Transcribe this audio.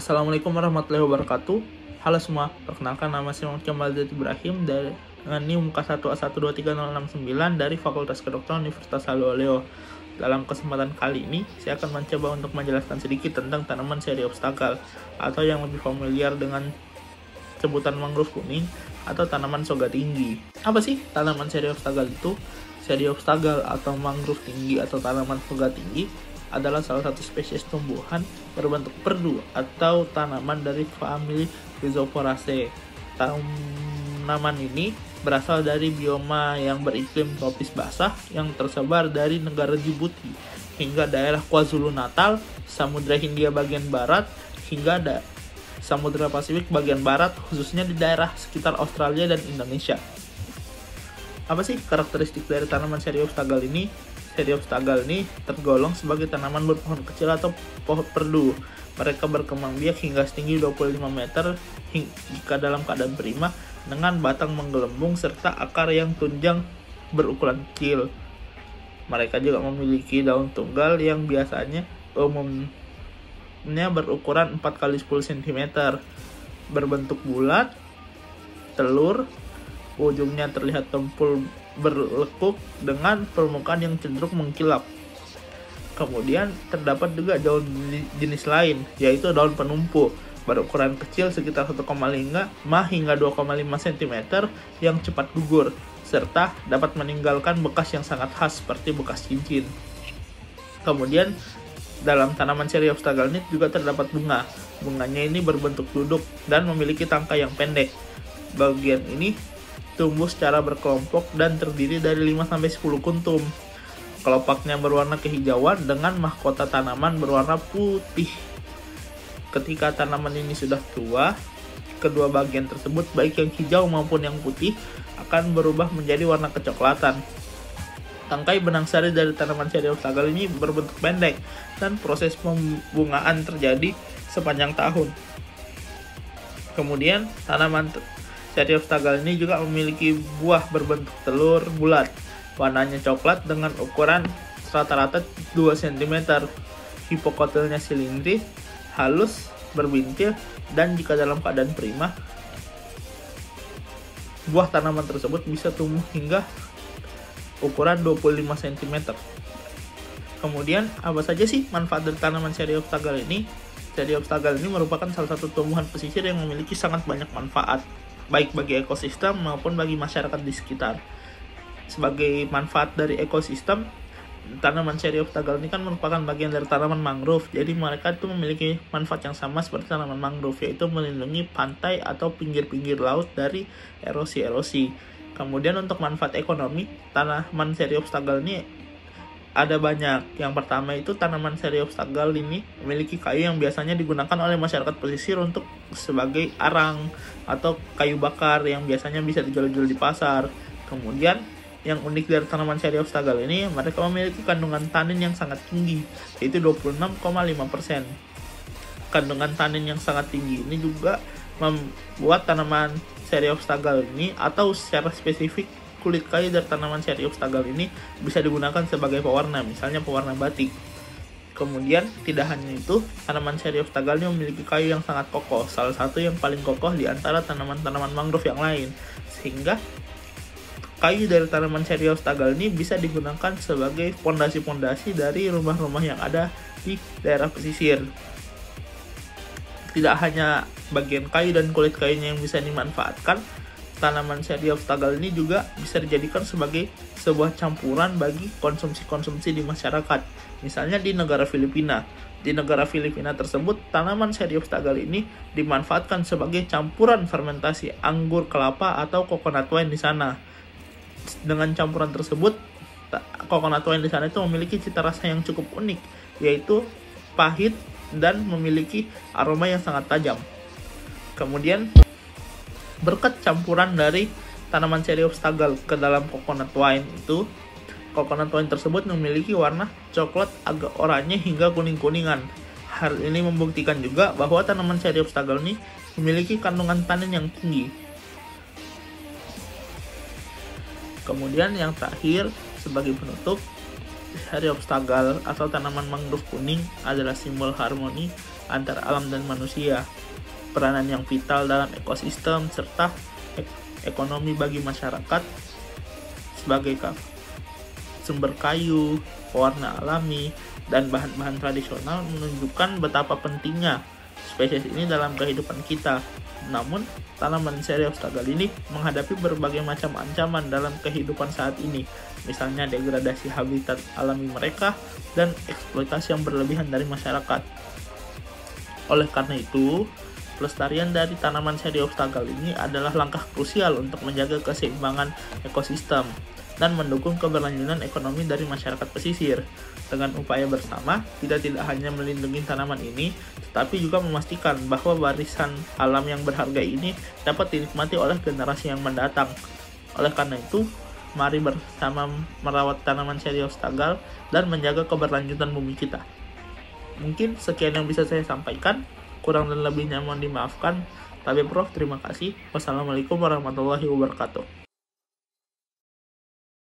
Assalamualaikum warahmatullahi wabarakatuh. Halo semua, perkenalkan nama saya Muhammad Kemal Zahid Ibrahim dengan NIM muka 1A1230069 dari Fakultas Kedokteran Universitas Halluoleo. Dalam kesempatan kali ini, saya akan mencoba untuk menjelaskan sedikit tentang tanaman Seriopstagal atau yang lebih familiar dengan sebutan mangrove kuning atau tanaman soga tinggi. Apa sih tanaman Seriopstagal itu? Seriopstagal atau mangrove tinggi atau tanaman soga tinggi adalah salah satu spesies tumbuhan berbentuk perdu atau tanaman dari famili Rhizoporaceae. Tanaman ini berasal dari bioma yang beriklim tropis basah yang tersebar dari negara Djibouti hingga daerah KwaZulu-Natal, Samudra Hindia bagian barat hingga Samudra Pasifik bagian barat, khususnya di daerah sekitar Australia dan Indonesia. Apa sih karakteristik dari tanaman Seriopstagal ini? Seriopstagal ini tergolong sebagai tanaman berpohon kecil atau pohon perdu. Mereka berkembang biak hingga setinggi 25 meter jika dalam keadaan prima dengan batang menggelembung serta akar yang tunjang berukuran kecil. Mereka juga memiliki daun tunggal yang biasanya umumnya berukuran 4x10 cm, berbentuk bulat, telur, ujungnya terlihat tempul berlekuk dengan permukaan yang cenderung mengkilap. Kemudian terdapat juga daun jenis lain, yaitu daun penumpu, berukuran kecil sekitar 1,5 hingga 2,5 cm yang cepat gugur, serta dapat meninggalkan bekas yang sangat khas seperti bekas cincin. Kemudian dalam tanaman Seriopstagal ini juga terdapat bunga. Bunganya ini berbentuk duduk dan memiliki tangkai yang pendek. Bagian ini tumbuh secara berkelompok dan terdiri dari 5-10 kuntum. Kelopaknya berwarna kehijauan dengan mahkota tanaman berwarna putih. Ketika tanaman ini sudah tua, kedua bagian tersebut baik yang hijau maupun yang putih akan berubah menjadi warna kecoklatan. Tangkai benang sari dari tanaman Seriopstagal ini berbentuk pendek dan proses pembungaan terjadi sepanjang tahun. Kemudian tanaman Seriopstagal ini juga memiliki buah berbentuk telur bulat, warnanya coklat dengan ukuran rata-rata 2 cm. Hipokotilnya silindris, halus, berbintil, dan jika dalam keadaan prima, buah tanaman tersebut bisa tumbuh hingga ukuran 25 cm. Kemudian, apa saja sih manfaat dari tanaman Seriopstagal ini? Seriopstagal ini merupakan salah satu tumbuhan pesisir yang memiliki sangat banyak manfaat, baik bagi ekosistem maupun bagi masyarakat di sekitar. Sebagai manfaat dari ekosistem, tanaman Seriopstagal ini kan merupakan bagian dari tanaman mangrove. Jadi mereka itu memiliki manfaat yang sama seperti tanaman mangrove, yaitu melindungi pantai atau pinggir-pinggir laut dari erosi-erosi. Kemudian untuk manfaat ekonomi, tanaman Seriopstagal ini ada banyak. Yang pertama itu tanaman Seriopstagal ini memiliki kayu yang biasanya digunakan oleh masyarakat pesisir untuk sebagai arang atau kayu bakar yang biasanya bisa dijual-jual di pasar. Kemudian yang unik dari tanaman Seriopstagal ini, mereka memiliki kandungan tanin yang sangat tinggi, yaitu 26,5%. Kandungan tanin yang sangat tinggi ini juga membuat tanaman Seriopstagal ini, atau secara spesifik kulit kayu dari tanaman Seriopstagal ini bisa digunakan sebagai pewarna, misalnya pewarna batik. Kemudian tidak hanya itu, tanaman Seriopstagal ini memiliki kayu yang sangat kokoh, salah satu yang paling kokoh di antara tanaman-tanaman mangrove yang lain, sehingga kayu dari tanaman Seriopstagal ini bisa digunakan sebagai pondasi-pondasi dari rumah-rumah yang ada di daerah pesisir. Tidak hanya bagian kayu dan kulit kayunya yang bisa dimanfaatkan, tanaman Seriopstagal ini juga bisa dijadikan sebagai sebuah campuran bagi konsumsi-konsumsi di masyarakat. Misalnya di negara Filipina. Di negara Filipina tersebut, tanaman Seriopstagal ini dimanfaatkan sebagai campuran fermentasi anggur kelapa atau coconut wine di sana. Dengan campuran tersebut, coconut wine di sana itu memiliki cita rasa yang cukup unik, yaitu pahit dan memiliki aroma yang sangat tajam. Kemudian berkat campuran dari tanaman Seriopstagal ke dalam coconut wine itu, coconut wine tersebut memiliki warna coklat agak oranye hingga kuning-kuningan. Hal ini membuktikan juga bahwa tanaman Seriopstagal ini memiliki kandungan tanin yang tinggi. Kemudian yang terakhir sebagai penutup, Seriopstagal atau tanaman mangrove kuning adalah simbol harmoni antara alam dan manusia, peranan yang vital dalam ekosistem, serta ekonomi bagi masyarakat sebagai sumber kayu, pewarna alami, dan bahan-bahan tradisional menunjukkan betapa pentingnya spesies ini dalam kehidupan kita. Namun, tanaman Seriopstagal ini menghadapi berbagai macam ancaman dalam kehidupan saat ini, misalnya degradasi habitat alami mereka dan eksploitasi yang berlebihan dari masyarakat. Oleh karena itu, pelestarian dari tanaman Seriopstagal ini adalah langkah krusial untuk menjaga keseimbangan ekosistem dan mendukung keberlanjutan ekonomi dari masyarakat pesisir. Dengan upaya bersama, kita tidak hanya melindungi tanaman ini, tetapi juga memastikan bahwa warisan alam yang berharga ini dapat dinikmati oleh generasi yang mendatang. Oleh karena itu, mari bersama merawat tanaman Seriopstagal dan menjaga keberlanjutan bumi kita. Mungkin sekian yang bisa saya sampaikan, kurang dan lebihnya mohon dimaafkan. Tapi Prof, terima kasih. Wassalamualaikum warahmatullahi wabarakatuh.